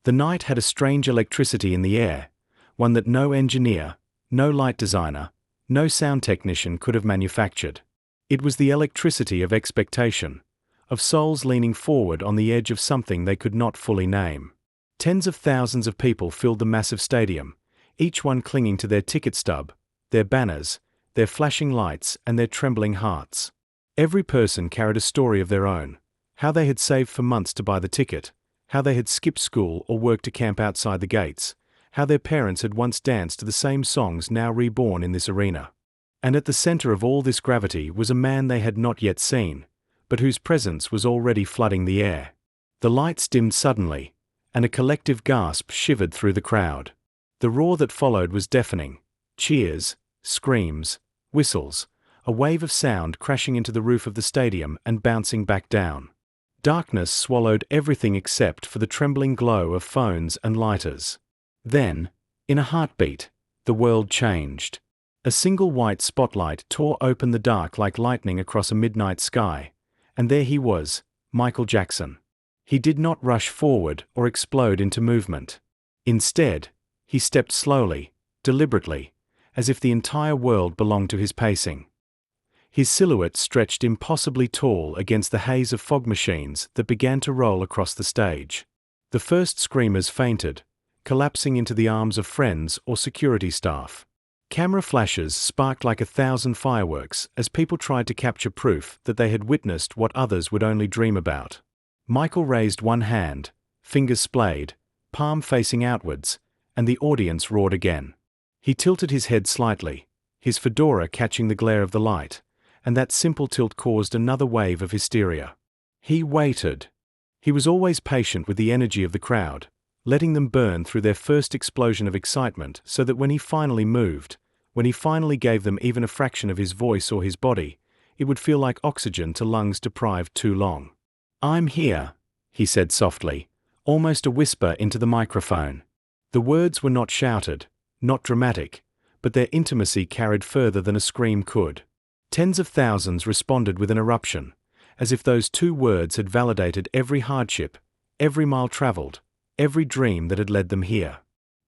The night had a strange electricity in the air, one that no engineer, no light designer, no sound technician could have manufactured. It was the electricity of expectation, of souls leaning forward on the edge of something they could not fully name. Tens of thousands of people filled the massive stadium, each one clinging to their ticket stub, their banners, their flashing lights, and their trembling hearts. Every person carried a story of their own, how they had saved for months to buy the ticket, how they had skipped school or worked to camp outside the gates, how their parents had once danced to the same songs now reborn in this arena. And at the center of all this gravity was a man they had not yet seen, but whose presence was already flooding the air. The lights dimmed suddenly, and a collective gasp shivered through the crowd. The roar that followed was deafening. Cheers, screams, whistles, a wave of sound crashing into the roof of the stadium and bouncing back down. Darkness swallowed everything except for the trembling glow of phones and lighters. Then, in a heartbeat, the world changed. A single white spotlight tore open the dark like lightning across a midnight sky, and there he was, Michael Jackson. He did not rush forward or explode into movement. Instead, he stepped slowly, deliberately, as if the entire world belonged to his pacing. His silhouette stretched impossibly tall against the haze of fog machines that began to roll across the stage. The first screamers fainted, collapsing into the arms of friends or security staff. Camera flashes sparked like 1,000 fireworks as people tried to capture proof that they had witnessed what others would only dream about. Michael raised one hand, fingers splayed, palm facing outwards, and the audience roared again. He tilted his head slightly, his fedora catching the glare of the light, and that simple tilt caused another wave of hysteria. He waited. He was always patient with the energy of the crowd, letting them burn through their first explosion of excitement so that when he finally moved, when he finally gave them even a fraction of his voice or his body, it would feel like oxygen to lungs deprived too long. "I'm here," he said softly, almost a whisper into the microphone. The words were not shouted, not dramatic, but their intimacy carried further than a scream could. Tens of thousands responded with an eruption, as if those two words had validated every hardship, every mile traveled, every dream that had led them here.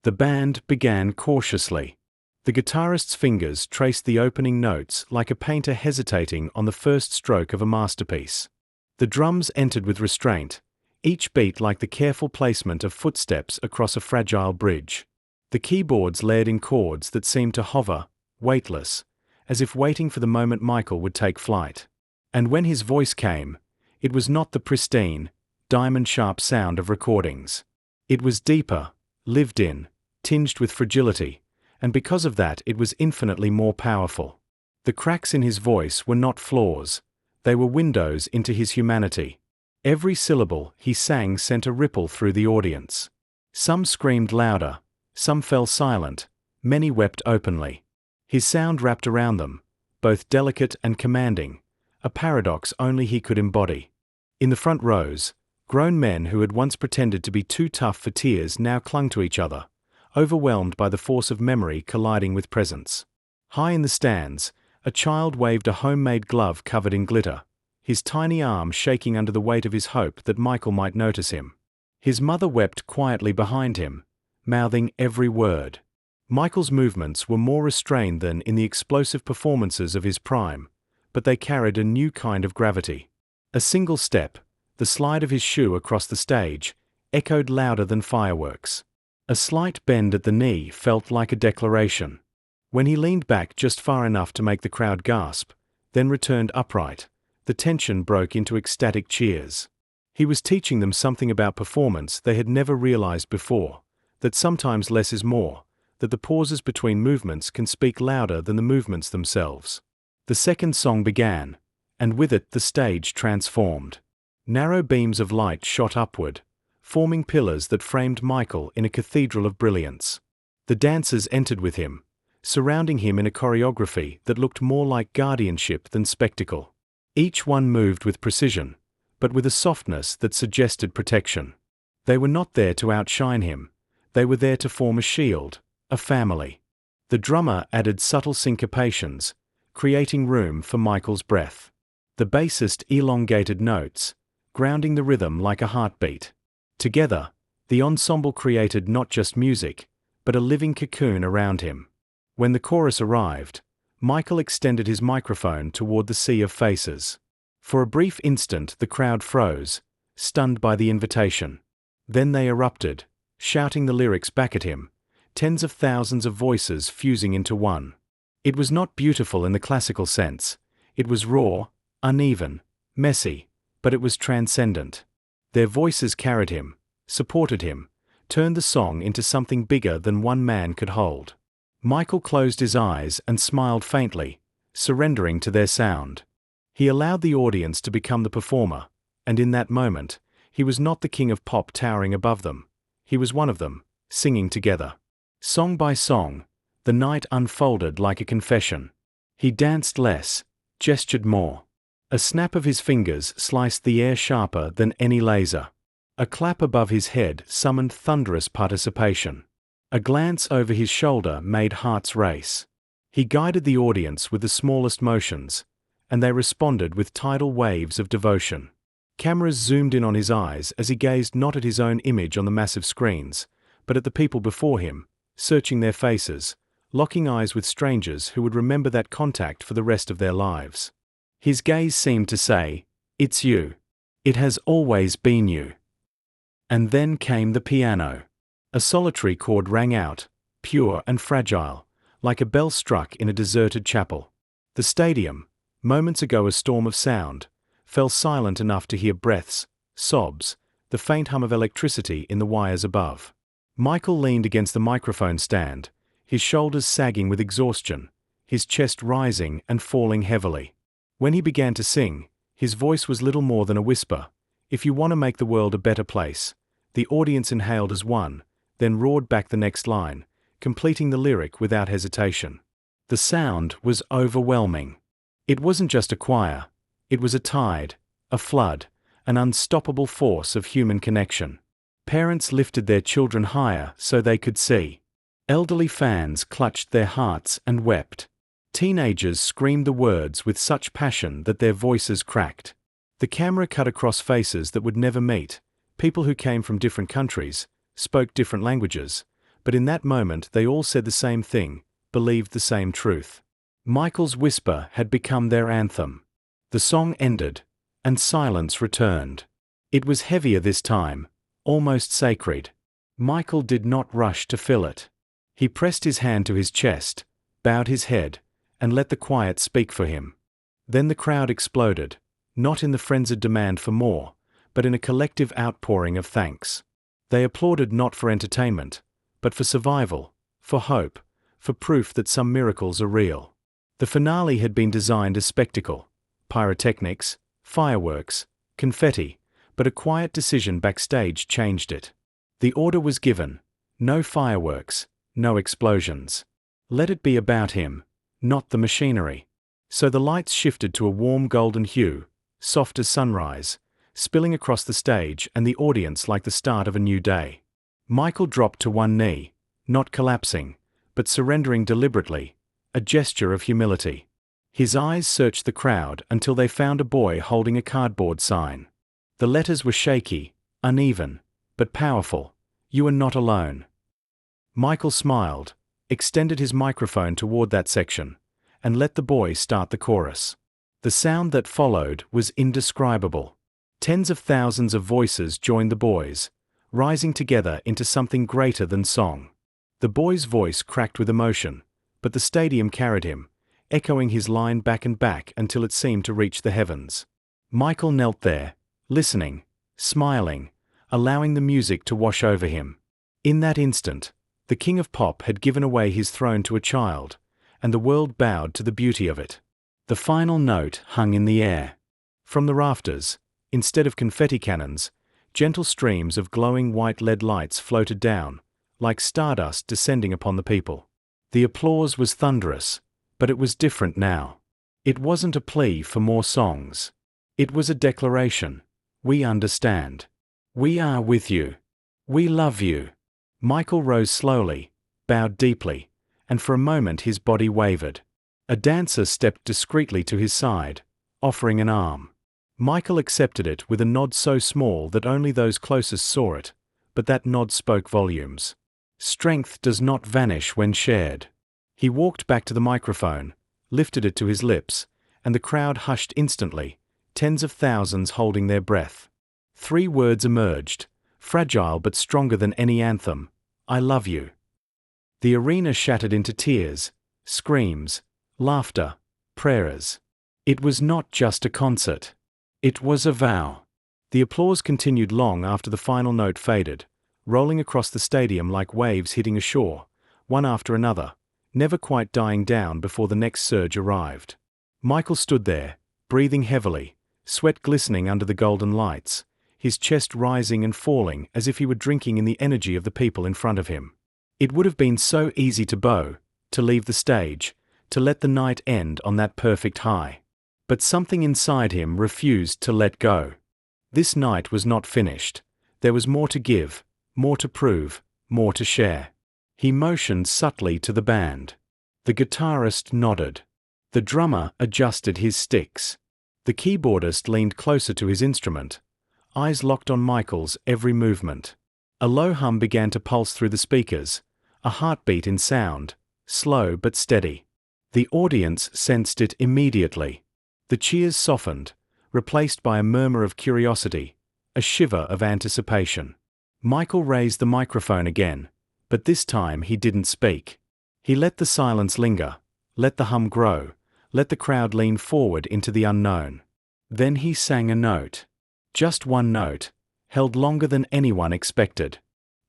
The band began cautiously. The guitarist's fingers traced the opening notes like a painter hesitating on the first stroke of a masterpiece. The drums entered with restraint, each beat like the careful placement of footsteps across a fragile bridge. The keyboards layered in chords that seemed to hover, weightless, as if waiting for the moment Michael would take flight. And when his voice came, it was not the pristine, diamond-sharp sound of recordings. It was deeper, lived in, tinged with fragility, and because of that it was infinitely more powerful. The cracks in his voice were not flaws, they were windows into his humanity. Every syllable he sang sent a ripple through the audience. Some screamed louder, some fell silent, many wept openly. His sound wrapped around them, both delicate and commanding, a paradox only he could embody. In the front rows, grown men who had once pretended to be too tough for tears now clung to each other, overwhelmed by the force of memory colliding with presence. High in the stands, a child waved a homemade glove covered in glitter, his tiny arm shaking under the weight of his hope that Michael might notice him. His mother wept quietly behind him, mouthing every word. Michael's movements were more restrained than in the explosive performances of his prime, but they carried a new kind of gravity. A single step, the slide of his shoe across the stage, echoed louder than fireworks. A slight bend at the knee felt like a declaration. When he leaned back just far enough to make the crowd gasp, then returned upright, the tension broke into ecstatic cheers. He was teaching them something about performance they had never realized before, that sometimes less is more, that the pauses between movements can speak louder than the movements themselves. The second song began, and with it the stage transformed. Narrow beams of light shot upward, forming pillars that framed Michael in a cathedral of brilliance. The dancers entered with him, surrounding him in a choreography that looked more like guardianship than spectacle. Each one moved with precision, but with a softness that suggested protection. They were not there to outshine him, they were there to form a shield, a family. The drummer added subtle syncopations, creating room for Michael's breath. The bassist elongated notes, grounding the rhythm like a heartbeat. Together, The ensemble created not just music, but a living cocoon around him. When the chorus arrived, Michael extended his microphone toward the sea of faces. For a brief instant the crowd froze, stunned by the invitation. Then they erupted, shouting the lyrics back at him, tens of thousands of voices fusing into one. It was not beautiful in the classical sense. It was raw, uneven, messy, but it was transcendent. Their voices carried him, supported him, turned the song into something bigger than one man could hold. Michael closed his eyes and smiled faintly, surrendering to their sound. He allowed the audience to become the performer, and in that moment, he was not the king of pop towering above them. He was one of them, singing together. Song by song, the night unfolded like a confession. He danced less, gestured more. A snap of his fingers sliced the air sharper than any laser. A clap above his head summoned thunderous participation. A glance over his shoulder made hearts race. He guided the audience with the smallest motions, and they responded with tidal waves of devotion. Cameras zoomed in on his eyes as he gazed not at his own image on the massive screens, but at the people before him, searching their faces, locking eyes with strangers who would remember that contact for the rest of their lives. His gaze seemed to say, "It's you. It has always been you." And then came the piano. A solitary chord rang out, pure and fragile, like a bell struck in a deserted chapel. The stadium, moments ago a storm of sound, fell silent enough to hear breaths, sobs, the faint hum of electricity in the wires above. Michael leaned against the microphone stand, his shoulders sagging with exhaustion, his chest rising and falling heavily. When he began to sing, his voice was little more than a whisper. "If you want to make the world a better place." The audience inhaled as one, then roared back the next line, completing the lyric without hesitation. The sound was overwhelming. It wasn't just a choir. It was a tide, a flood, an unstoppable force of human connection. Parents lifted their children higher so they could see. Elderly fans clutched their hearts and wept. Teenagers screamed the words with such passion that their voices cracked. The camera cut across faces that would never meet, people who came from different countries, spoke different languages, but in that moment they all said the same thing, believed the same truth. Michael's whisper had become their anthem. The song ended, and silence returned. It was heavier this time, almost sacred. Michael did not rush to fill it. He pressed his hand to his chest, bowed his head, and let the quiet speak for him. Then the crowd exploded, not in the frenzied demand for more, but in a collective outpouring of thanks. They applauded not for entertainment, but for survival, for hope, for proof that some miracles are real. The finale had been designed as spectacle, pyrotechnics, fireworks, confetti, but a quiet decision backstage changed it. The order was given: no fireworks, no explosions. Let it be about him, not the machinery. So the lights shifted to a warm golden hue, soft as sunrise, spilling across the stage and the audience like the start of a new day. Michael dropped to one knee, not collapsing, but surrendering deliberately, a gesture of humility. His eyes searched the crowd until they found a boy holding a cardboard sign. The letters were shaky, uneven, but powerful. "You are not alone." Michael smiled, extended his microphone toward that section, and let the boy start the chorus. The sound that followed was indescribable. Tens of thousands of voices joined the boy's, rising together into something greater than song. The boy's voice cracked with emotion, but the stadium carried him, echoing his line back and back until it seemed to reach the heavens. Michael knelt there, listening, smiling, allowing the music to wash over him. In that instant, the king of pop had given away his throne to a child, and the world bowed to the beauty of it. The final note hung in the air. From the rafters, instead of confetti cannons, gentle streams of glowing white LED lights floated down, like stardust descending upon the people. The applause was thunderous, but it was different now. It wasn't a plea for more songs. It was a declaration. "We understand. We are with you. We love you." Michael rose slowly, bowed deeply, and for a moment his body wavered. A dancer stepped discreetly to his side, offering an arm. Michael accepted it with a nod so small that only those closest saw it, but that nod spoke volumes. Strength does not vanish when shared. He walked back to the microphone, lifted it to his lips, and the crowd hushed instantly, tens of thousands holding their breath. 3 words emerged, fragile but stronger than any anthem: I love you. The arena shattered into tears, screams, laughter, prayers. It was not just a concert. It was a vow. The applause continued long after the final note faded, rolling across the stadium like waves hitting a shore, one after another, never quite dying down before the next surge arrived. Michael stood there, breathing heavily, sweat glistening under the golden lights, his chest rising and falling as if he were drinking in the energy of the people in front of him. It would have been so easy to bow, to leave the stage, to let the night end on that perfect high. But something inside him refused to let go. This night was not finished. There was more to give, more to prove, more to share. He motioned subtly to the band. The guitarist nodded. The drummer adjusted his sticks. The keyboardist leaned closer to his instrument, eyes locked on Michael's every movement. A low hum began to pulse through the speakers, a heartbeat in sound, slow but steady. The audience sensed it immediately. The cheers softened, replaced by a murmur of curiosity, a shiver of anticipation. Michael raised the microphone again, but this time he didn't speak. He let the silence linger, let the hum grow, let the crowd lean forward into the unknown. Then he sang a note. Just one note, held longer than anyone expected.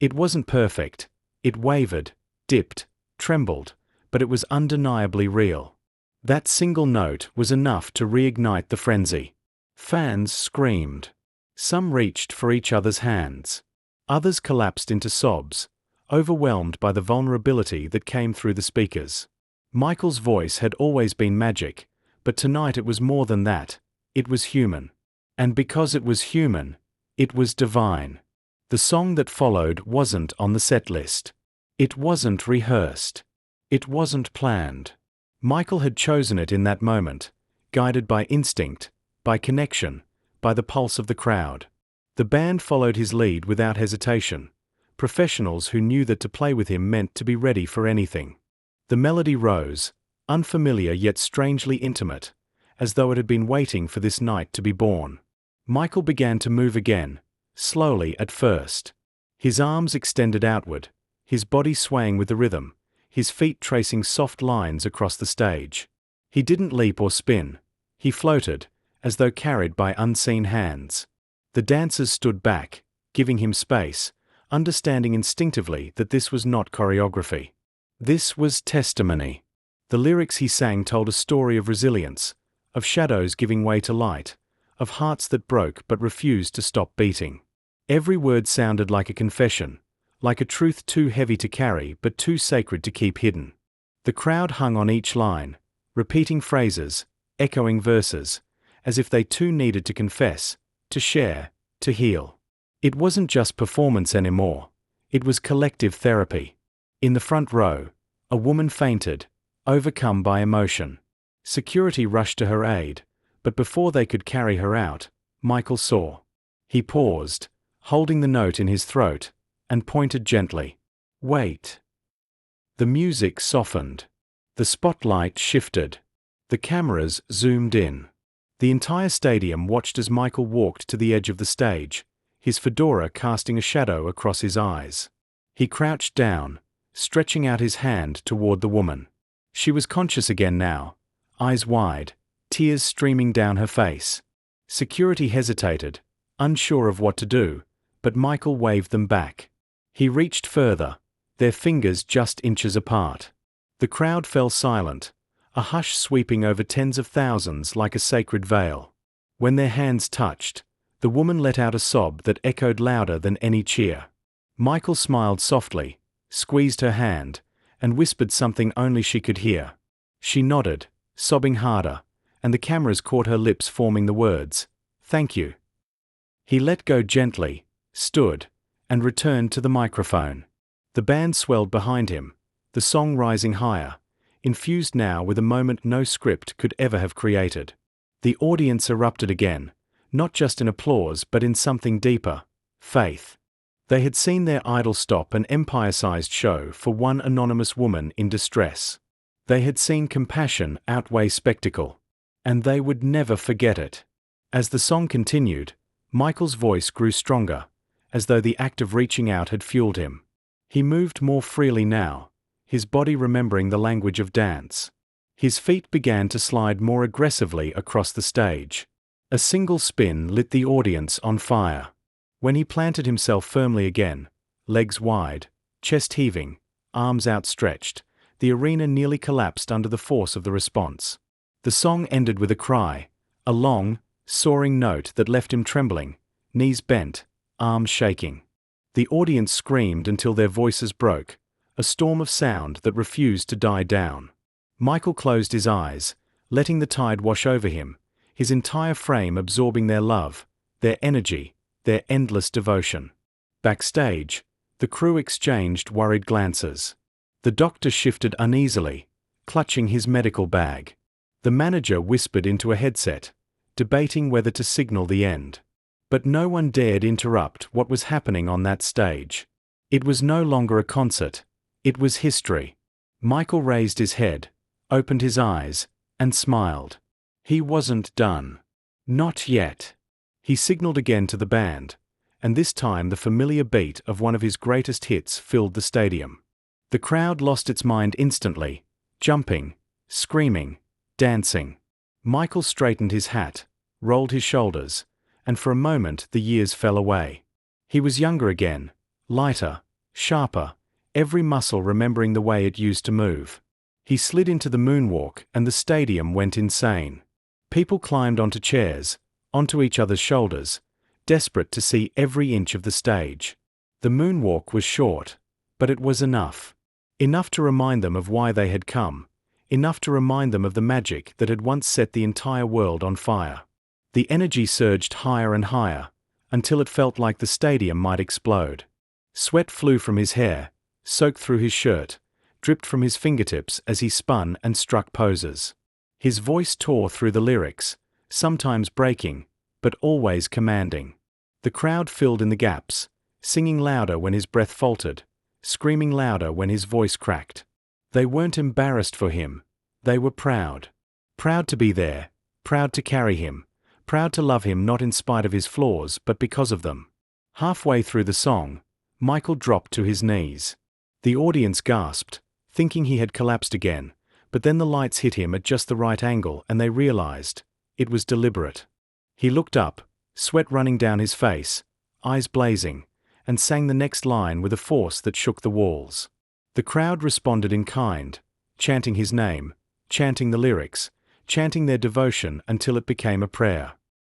It wasn't perfect. It wavered, dipped, trembled, but it was undeniably real. That single note was enough to reignite the frenzy. Fans screamed. Some reached for each other's hands. Others collapsed into sobs, overwhelmed by the vulnerability that came through the speakers. Michael's voice had always been magic, but tonight it was more than that. It was human. And because it was human, it was divine. The song that followed wasn't on the set list. It wasn't rehearsed. It wasn't planned. Michael had chosen it in that moment, guided by instinct, by connection, by the pulse of the crowd. The band followed his lead without hesitation, professionals who knew that to play with him meant to be ready for anything. The melody rose, unfamiliar yet strangely intimate, as though it had been waiting for this night to be born. Michael began to move again, slowly at first. His arms extended outward, his body swaying with the rhythm, his feet tracing soft lines across the stage. He didn't leap or spin. He floated, as though carried by unseen hands. The dancers stood back, giving him space, understanding instinctively that this was not choreography. This was testimony. The lyrics he sang told a story of resilience, of shadows giving way to light, of hearts that broke but refused to stop beating. Every word sounded like a confession, like a truth too heavy to carry but too sacred to keep hidden. The crowd hung on each line, repeating phrases, echoing verses, as if they too needed to confess, to share, to heal. It wasn't just performance anymore. It was collective therapy. In the front row, a woman fainted, overcome by emotion. Security rushed to her aid, but before they could carry her out, Michael saw. He paused, holding the note in his throat, and pointed gently. Wait. The music softened. The spotlight shifted. The cameras zoomed in. The entire stadium watched as Michael walked to the edge of the stage, his fedora casting a shadow across his eyes. He crouched down, stretching out his hand toward the woman. She was conscious again now, eyes wide, tears streaming down her face. Security hesitated, unsure of what to do, but Michael waved them back. He reached further, their fingers just inches apart. The crowd fell silent, a hush sweeping over tens of thousands like a sacred veil. When their hands touched, the woman let out a sob that echoed louder than any cheer. Michael smiled softly, squeezed her hand, and whispered something only she could hear. She nodded, sobbing harder, and the cameras caught her lips forming the words, "Thank you." He let go gently, stood, and returned to the microphone. The band swelled behind him, the song rising higher, infused now with a moment no script could ever have created. The audience erupted again, not just in applause but in something deeper, faith. They had seen their idol stop an empire-sized show for one anonymous woman in distress. They had seen compassion outweigh spectacle. And they would never forget it. As the song continued, Michael's voice grew stronger, as though the act of reaching out had fueled him. He moved more freely now, his body remembering the language of dance. His feet began to slide more aggressively across the stage. A single spin lit the audience on fire. When he planted himself firmly again, legs wide, chest heaving, arms outstretched, the arena nearly collapsed under the force of the response. The song ended with a cry, a long, soaring note that left him trembling, knees bent, arms shaking. The audience screamed until their voices broke, a storm of sound that refused to die down. Michael closed his eyes, letting the tide wash over him, his entire frame absorbing their love, their energy, their endless devotion. Backstage, the crew exchanged worried glances. The doctor shifted uneasily, clutching his medical bag. The manager whispered into a headset, debating whether to signal the end. But no one dared interrupt what was happening on that stage. It was no longer a concert. It was history. Michael raised his head, opened his eyes, and smiled. He wasn't done. Not yet. He signaled again to the band, and this time the familiar beat of one of his greatest hits filled the stadium. The crowd lost its mind instantly, jumping, screaming, dancing. Michael straightened his hat, rolled his shoulders, and for a moment the years fell away. He was younger again, lighter, sharper, every muscle remembering the way it used to move. He slid into the moonwalk and the stadium went insane. People climbed onto chairs, onto each other's shoulders, desperate to see every inch of the stage. The moonwalk was short, but it was enough. Enough to remind them of why they had come. Enough to remind them of the magic that had once set the entire world on fire. The energy surged higher and higher, until it felt like the stadium might explode. Sweat flew from his hair, soaked through his shirt, dripped from his fingertips as he spun and struck poses. His voice tore through the lyrics, sometimes breaking, but always commanding. The crowd filled in the gaps, singing louder when his breath faltered, screaming louder when his voice cracked. They weren't embarrassed for him, they were proud. Proud to be there, proud to carry him, proud to love him not in spite of his flaws but because of them. Halfway through the song, Michael dropped to his knees. The audience gasped, thinking he had collapsed again, but then the lights hit him at just the right angle and they realized it was deliberate. He looked up, sweat running down his face, eyes blazing, and sang the next line with a force that shook the walls. The crowd responded in kind, chanting his name, chanting the lyrics, chanting their devotion until it became a prayer.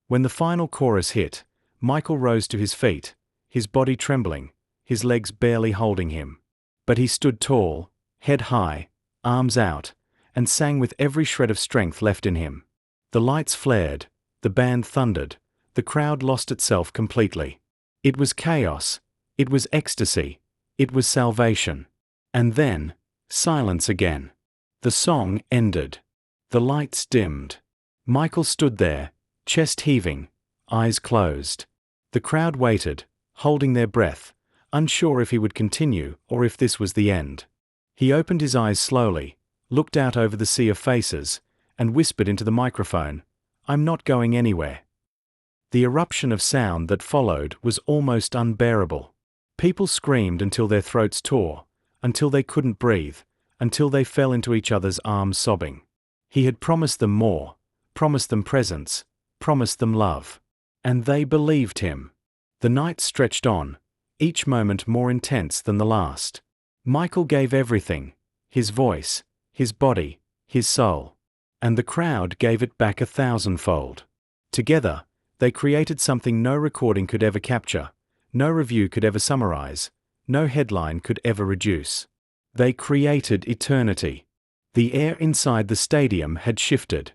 When the final chorus hit, Michael rose to his feet, his body trembling, his legs barely holding him. But he stood tall, head high, arms out, and sang with every shred of strength left in him. The lights flared, the band thundered, the crowd lost itself completely. It was chaos, it was ecstasy, it was salvation. And then, silence again. The song ended. The lights dimmed. Michael stood there, chest heaving, eyes closed. The crowd waited, holding their breath, unsure if he would continue or if this was the end. He opened his eyes slowly, looked out over the sea of faces, and whispered into the microphone, "I'm not going anywhere." The eruption of sound that followed was almost unbearable. People screamed until their throats tore, until they couldn't breathe, until they fell into each other's arms sobbing. He had promised them more, promised them presence, promised them love. And they believed him. The night stretched on, each moment more intense than the last. Michael gave everything, his voice, his body, his soul. And the crowd gave it back 1,000-fold. Together, they created something no recording could ever capture, no review could ever summarize, no headline could ever reduce. They created eternity. The air inside the stadium had shifted.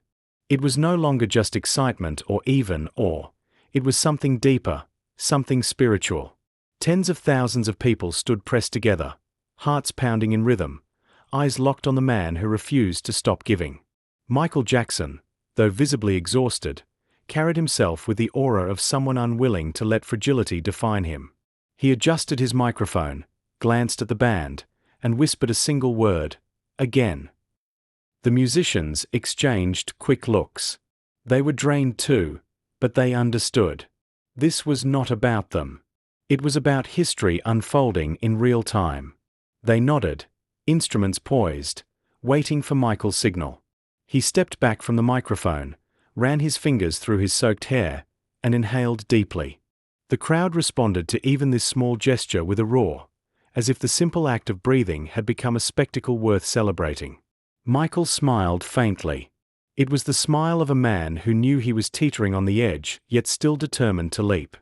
It was no longer just excitement or even awe. It was something deeper, something spiritual. Tens of thousands of people stood pressed together, hearts pounding in rhythm, eyes locked on the man who refused to stop giving. Michael Jackson, though visibly exhausted, carried himself with the aura of someone unwilling to let fragility define him. He adjusted his microphone, glanced at the band, and whispered a single word, "Again." The musicians exchanged quick looks. They were drained too, but they understood. This was not about them. It was about history unfolding in real time. They nodded, instruments poised, waiting for Michael's signal. He stepped back from the microphone, ran his fingers through his soaked hair, and inhaled deeply. The crowd responded to even this small gesture with a roar, as if the simple act of breathing had become a spectacle worth celebrating. Michael smiled faintly. It was the smile of a man who knew he was teetering on the edge, yet still determined to leap.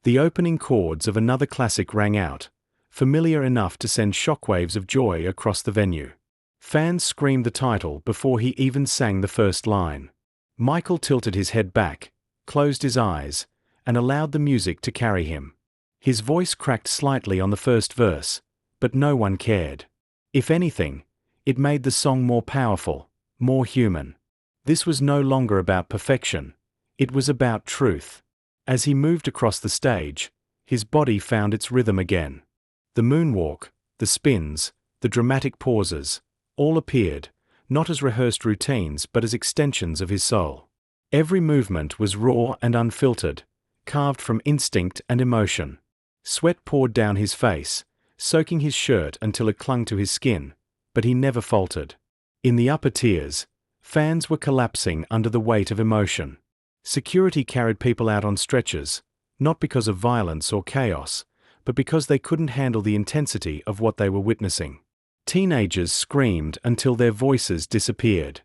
The opening chords of another classic rang out, familiar enough to send shockwaves of joy across the venue. Fans screamed the title before he even sang the first line. Michael tilted his head back, closed his eyes, and allowed the music to carry him. His voice cracked slightly on the first verse, but no one cared. If anything, it made the song more powerful, more human. This was no longer about perfection, it was about truth. As he moved across the stage, his body found its rhythm again. The moonwalk, the spins, the dramatic pauses, all appeared, not as rehearsed routines but as extensions of his soul. Every movement was raw and unfiltered, carved from instinct and emotion. Sweat poured down his face, soaking his shirt until it clung to his skin, but he never faltered. In the upper tiers, fans were collapsing under the weight of emotion. Security carried people out on stretchers, not because of violence or chaos, but because they couldn't handle the intensity of what they were witnessing. Teenagers screamed until their voices disappeared.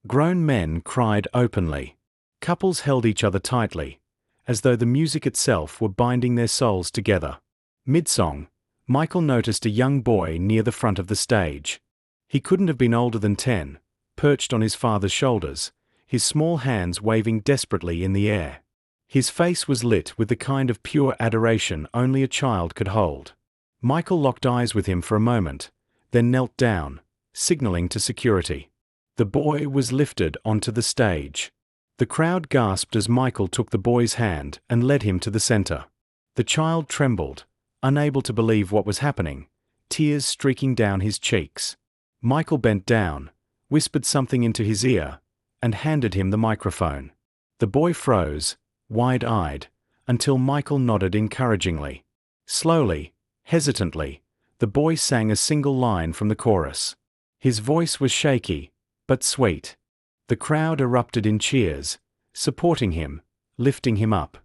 Grown men cried openly. Couples held each other tightly, as though the music itself were binding their souls together. Mid-song, Michael noticed a young boy near the front of the stage. He couldn't have been older than 10, perched on his father's shoulders, his small hands waving desperately in the air. His face was lit with the kind of pure adoration only a child could hold. Michael locked eyes with him for a moment, then knelt down, signaling to security. The boy was lifted onto the stage. The crowd gasped as Michael took the boy's hand and led him to the center. The child trembled, unable to believe what was happening, tears streaking down his cheeks. Michael bent down, whispered something into his ear, and handed him the microphone. The boy froze, wide-eyed, until Michael nodded encouragingly. Slowly, hesitantly, the boy sang a single line from the chorus. His voice was shaky, but sweet. The crowd erupted in cheers, supporting him, lifting him up.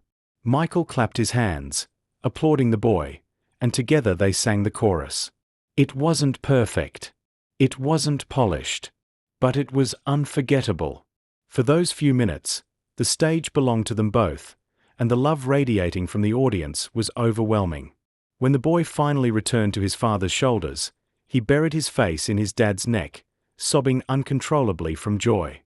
Michael clapped his hands, applauding the boy, and together they sang the chorus. It wasn't perfect. It wasn't polished. But it was unforgettable. For those few minutes, the stage belonged to them both, and the love radiating from the audience was overwhelming. When the boy finally returned to his father's shoulders, he buried his face in his dad's neck, sobbing uncontrollably from joy.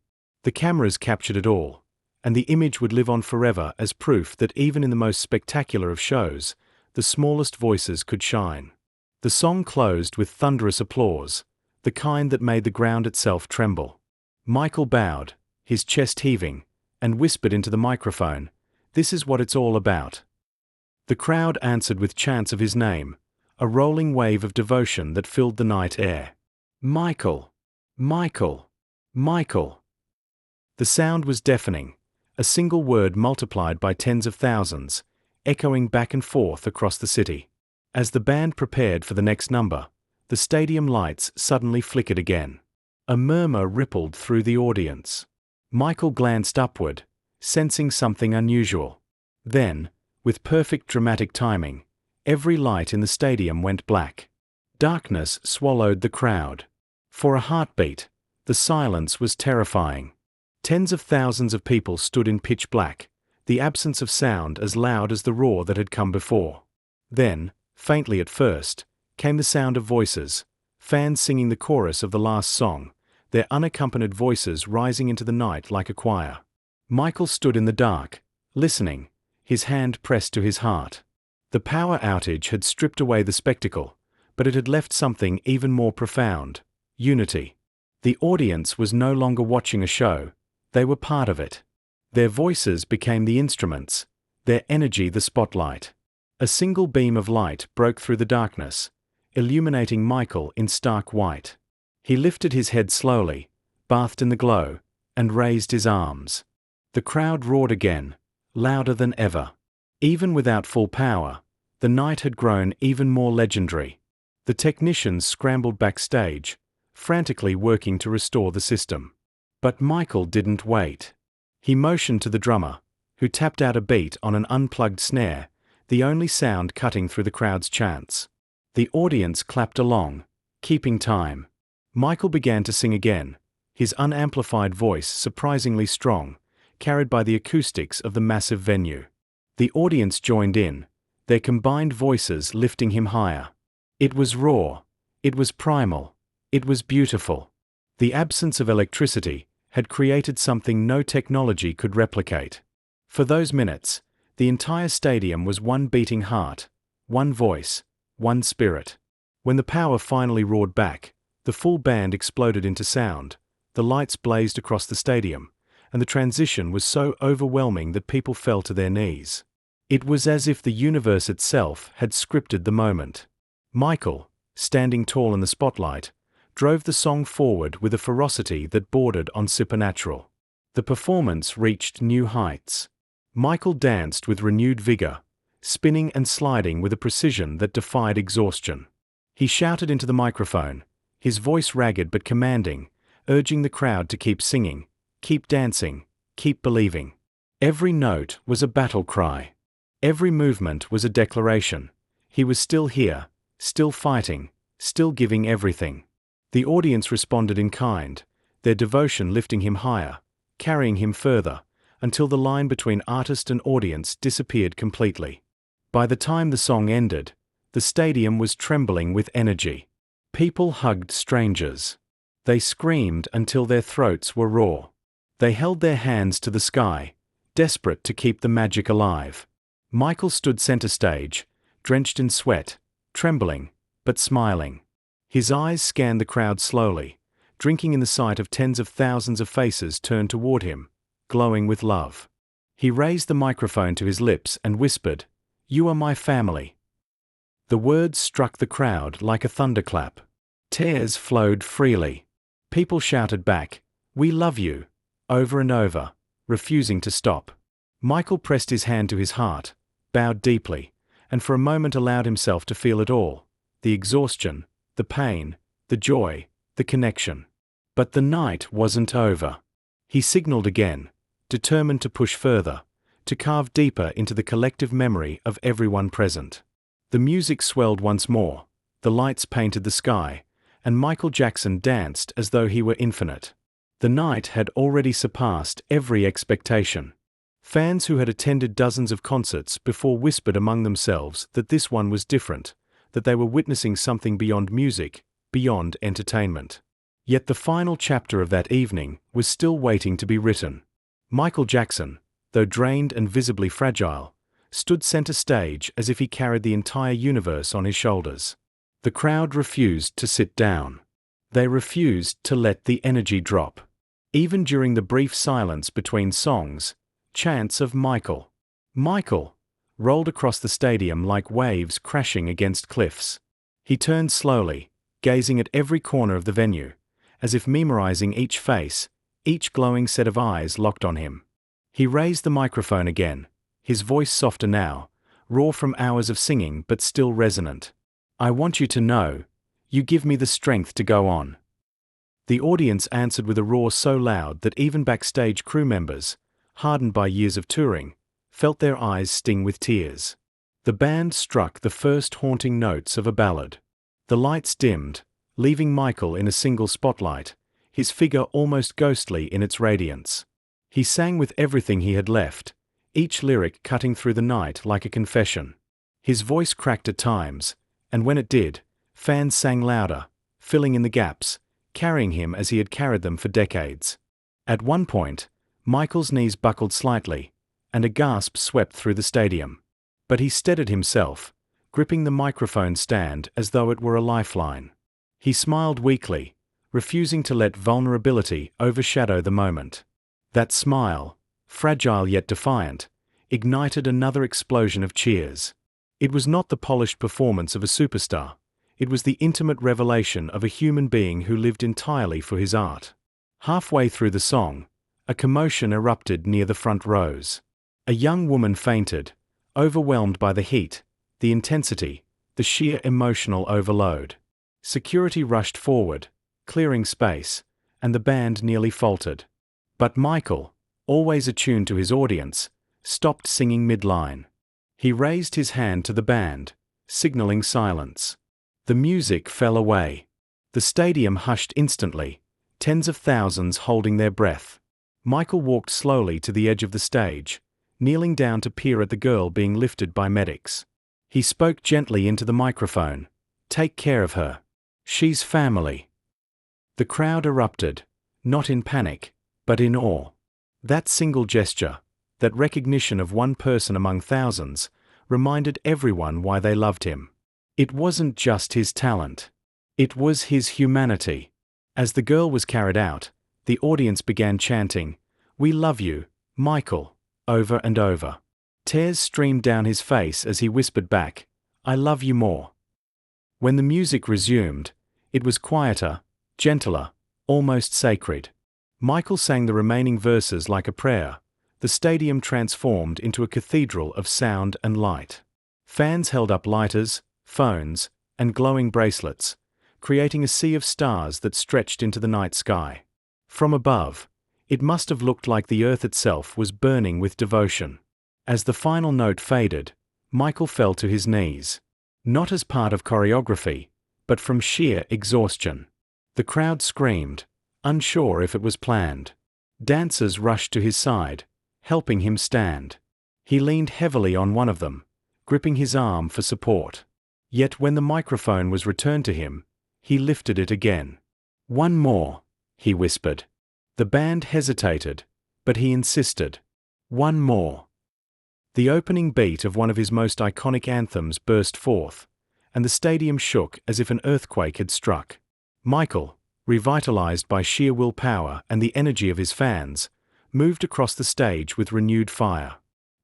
The cameras captured it all, and the image would live on forever as proof that even in the most spectacular of shows, the smallest voices could shine. The song closed with thunderous applause, the kind that made the ground itself tremble. Michael bowed, his chest heaving, and whispered into the microphone, "This is what it's all about." The crowd answered with chants of his name, a rolling wave of devotion that filled the night air. Michael! Michael! Michael! The sound was deafening, a single word multiplied by tens of thousands, echoing back and forth across the city. As the band prepared for the next number, the stadium lights suddenly flickered again. A murmur rippled through the audience. Michael glanced upward, sensing something unusual. Then, with perfect dramatic timing, every light in the stadium went black. Darkness swallowed the crowd. For a heartbeat, the silence was terrifying. Tens of thousands of people stood in pitch black, the absence of sound as loud as the roar that had come before. Then, faintly at first, came the sound of voices, fans singing the chorus of the last song, their unaccompanied voices rising into the night like a choir. Michael stood in the dark, listening, his hand pressed to his heart. The power outage had stripped away the spectacle, but it had left something even more profound: unity. The audience was no longer watching a show, they were part of it. Their voices became the instruments, their energy the spotlight. A single beam of light broke through the darkness, illuminating Michael in stark white. He lifted his head slowly, bathed in the glow, and raised his arms. The crowd roared again, louder than ever. Even without full power, the night had grown even more legendary. The technicians scrambled backstage, frantically working to restore the system. But Michael didn't wait. He motioned to the drummer, who tapped out a beat on an unplugged snare, the only sound cutting through the crowd's chants. The audience clapped along, keeping time. Michael began to sing again, his unamplified voice surprisingly strong, carried by the acoustics of the massive venue. The audience joined in, their combined voices lifting him higher. It was raw, it was primal, it was beautiful. The absence of electricity had created something no technology could replicate. For those minutes, the entire stadium was one beating heart, one voice, one spirit. When the power finally roared back, the full band exploded into sound, the lights blazed across the stadium, and the transition was so overwhelming that people fell to their knees. It was as if the universe itself had scripted the moment. Michael, standing tall in the spotlight, drove the song forward with a ferocity that bordered on supernatural. The performance reached new heights. Michael danced with renewed vigor, spinning and sliding with a precision that defied exhaustion. He shouted into the microphone, his voice ragged but commanding, urging the crowd to keep singing, keep dancing, keep believing. Every note was a battle cry. Every movement was a declaration. He was still here, still fighting, still giving everything. The audience responded in kind, their devotion lifting him higher, carrying him further, until the line between artist and audience disappeared completely. By the time the song ended, the stadium was trembling with energy. People hugged strangers. They screamed until their throats were raw. They held their hands to the sky, desperate to keep the magic alive. Michael stood center stage, drenched in sweat, trembling, but smiling. His eyes scanned the crowd slowly, drinking in the sight of tens of thousands of faces turned toward him, glowing with love. He raised the microphone to his lips and whispered, "You are my family." The words struck the crowd like a thunderclap. Tears flowed freely. People shouted back, "We love you," over and over, refusing to stop. Michael pressed his hand to his heart, bowed deeply, and for a moment allowed himself to feel it all: the exhaustion, the pain, the joy, the connection. But the night wasn't over. He signaled again, determined to push further, to carve deeper into the collective memory of everyone present. The music swelled once more, the lights painted the sky, and Michael Jackson danced as though he were infinite. The night had already surpassed every expectation. Fans who had attended dozens of concerts before whispered among themselves that this one was different, that they were witnessing something beyond music, beyond entertainment. Yet the final chapter of that evening was still waiting to be written. Michael Jackson, though drained and visibly fragile, stood center stage as if he carried the entire universe on his shoulders. The crowd refused to sit down. They refused to let the energy drop. Even during the brief silence between songs, chants of "Michael, Michael," rolled across the stadium like waves crashing against cliffs. He turned slowly, gazing at every corner of the venue, as if memorizing each face, each glowing set of eyes locked on him. He raised the microphone again, his voice softer now, raw from hours of singing but still resonant. "I want you to know, you give me the strength to go on." The audience answered with a roar so loud that even backstage crew members, hardened by years of touring, felt their eyes sting with tears. The band struck the first haunting notes of a ballad. The lights dimmed, leaving Michael in a single spotlight, his figure almost ghostly in its radiance. He sang with everything he had left, each lyric cutting through the night like a confession. His voice cracked at times, and when it did, fans sang louder, filling in the gaps, carrying him as he had carried them for decades. At one point, Michael's knees buckled slightly, and a gasp swept through the stadium. But he steadied himself, gripping the microphone stand as though it were a lifeline. He smiled weakly, refusing to let vulnerability overshadow the moment. That smile, fragile yet defiant, ignited another explosion of cheers. It was not the polished performance of a superstar. It was the intimate revelation of a human being who lived entirely for his art. Halfway through the song, a commotion erupted near the front rows. A young woman fainted, overwhelmed by the heat, the intensity, the sheer emotional overload. Security rushed forward, clearing space, and the band nearly faltered. But Michael, always attuned to his audience, stopped singing mid-line. He raised his hand to the band, signaling silence. The music fell away. The stadium hushed instantly, tens of thousands holding their breath. Michael walked slowly to the edge of the stage, kneeling down to peer at the girl being lifted by medics. He spoke gently into the microphone. "Take care of her. She's family." The crowd erupted, not in panic, but in awe. That single gesture, that recognition of one person among thousands, reminded everyone why they loved him. It wasn't just his talent. It was his humanity. As the girl was carried out, the audience began chanting, "We love you, Michael," over and over. Tears streamed down his face as he whispered back, "I love you more." When the music resumed, it was quieter, gentler, almost sacred. Michael sang the remaining verses like a prayer. The stadium transformed into a cathedral of sound and light. Fans held up lighters, phones, and glowing bracelets, creating a sea of stars that stretched into the night sky. From above, it must have looked like the earth itself was burning with devotion. As the final note faded, Michael fell to his knees. Not as part of choreography, but from sheer exhaustion. The crowd screamed, unsure if it was planned. Dancers rushed to his side, helping him stand. He leaned heavily on one of them, gripping his arm for support. Yet when the microphone was returned to him, he lifted it again. "One more," he whispered. The band hesitated, but he insisted. "One more." The opening beat of one of his most iconic anthems burst forth, and the stadium shook as if an earthquake had struck. Michael, revitalized by sheer willpower and the energy of his fans, moved across the stage with renewed fire.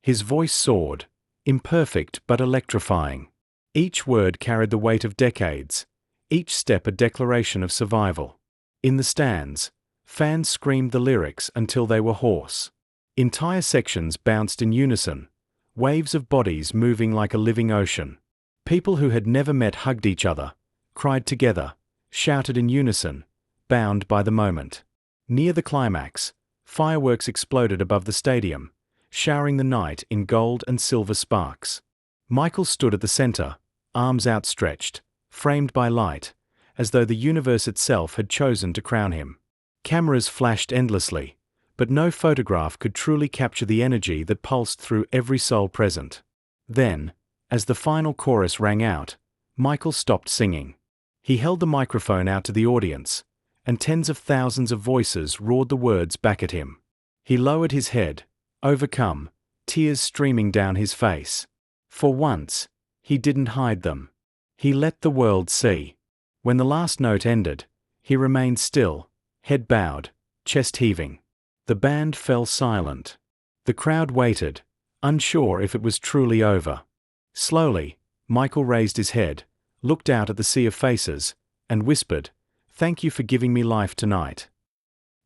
His voice soared, imperfect but electrifying. Each word carried the weight of decades, each step a declaration of survival. In the stands, fans screamed the lyrics until they were hoarse. Entire sections bounced in unison, waves of bodies moving like a living ocean. People who had never met hugged each other, cried together, shouted in unison, bound by the moment. Near the climax, fireworks exploded above the stadium, showering the night in gold and silver sparks. Michael stood at the center, arms outstretched, framed by light, as though the universe itself had chosen to crown him. Cameras flashed endlessly, but no photograph could truly capture the energy that pulsed through every soul present. Then, as the final chorus rang out, Michael stopped singing. He held the microphone out to the audience, and tens of thousands of voices roared the words back at him. He lowered his head, overcome, tears streaming down his face. For once, he didn't hide them. He let the world see. When the last note ended, he remained still, head bowed, chest heaving. The band fell silent. The crowd waited, unsure if it was truly over. Slowly, Michael raised his head, looked out at the sea of faces, and whispered, "Thank you for giving me life tonight."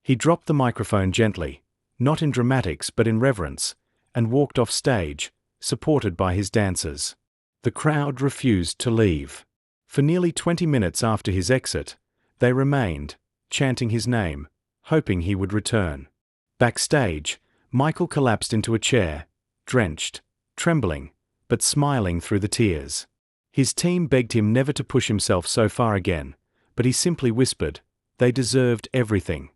He dropped the microphone gently, not in dramatics but in reverence, and walked off stage, supported by his dancers. The crowd refused to leave. For nearly 20 minutes after his exit, they remained, chanting his name, hoping he would return. Backstage, Michael collapsed into a chair, drenched, trembling, but smiling through the tears. His team begged him never to push himself so far again, but he simply whispered, they deserved everything.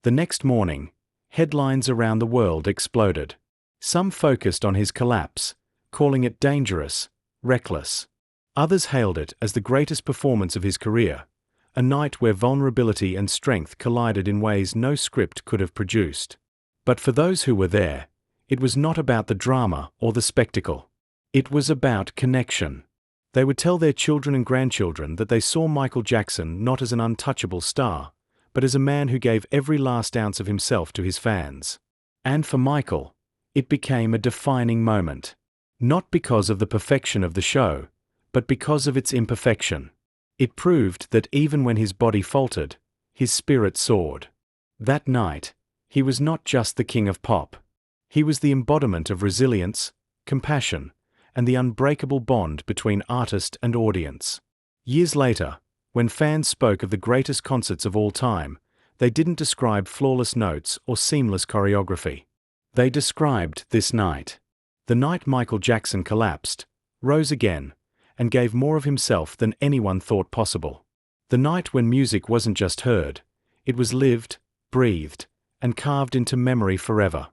The next morning, headlines around the world exploded. Some focused on his collapse, calling it dangerous, reckless. Others hailed it as the greatest performance of his career, a night where vulnerability and strength collided in ways no script could have produced. But for those who were there, it was not about the drama or the spectacle. It was about connection. They would tell their children and grandchildren that they saw Michael Jackson not as an untouchable star, but as a man who gave every last ounce of himself to his fans. And for Michael, it became a defining moment. Not because of the perfection of the show, but because of its imperfection. It proved that even when his body faltered, his spirit soared. That night, he was not just the king of pop. He was the embodiment of resilience, compassion, and the unbreakable bond between artist and audience. Years later, when fans spoke of the greatest concerts of all time, they didn't describe flawless notes or seamless choreography. They described this night. The night Michael Jackson collapsed, rose again, and gave more of himself than anyone thought possible. The night when music wasn't just heard, it was lived, breathed, and carved into memory forever.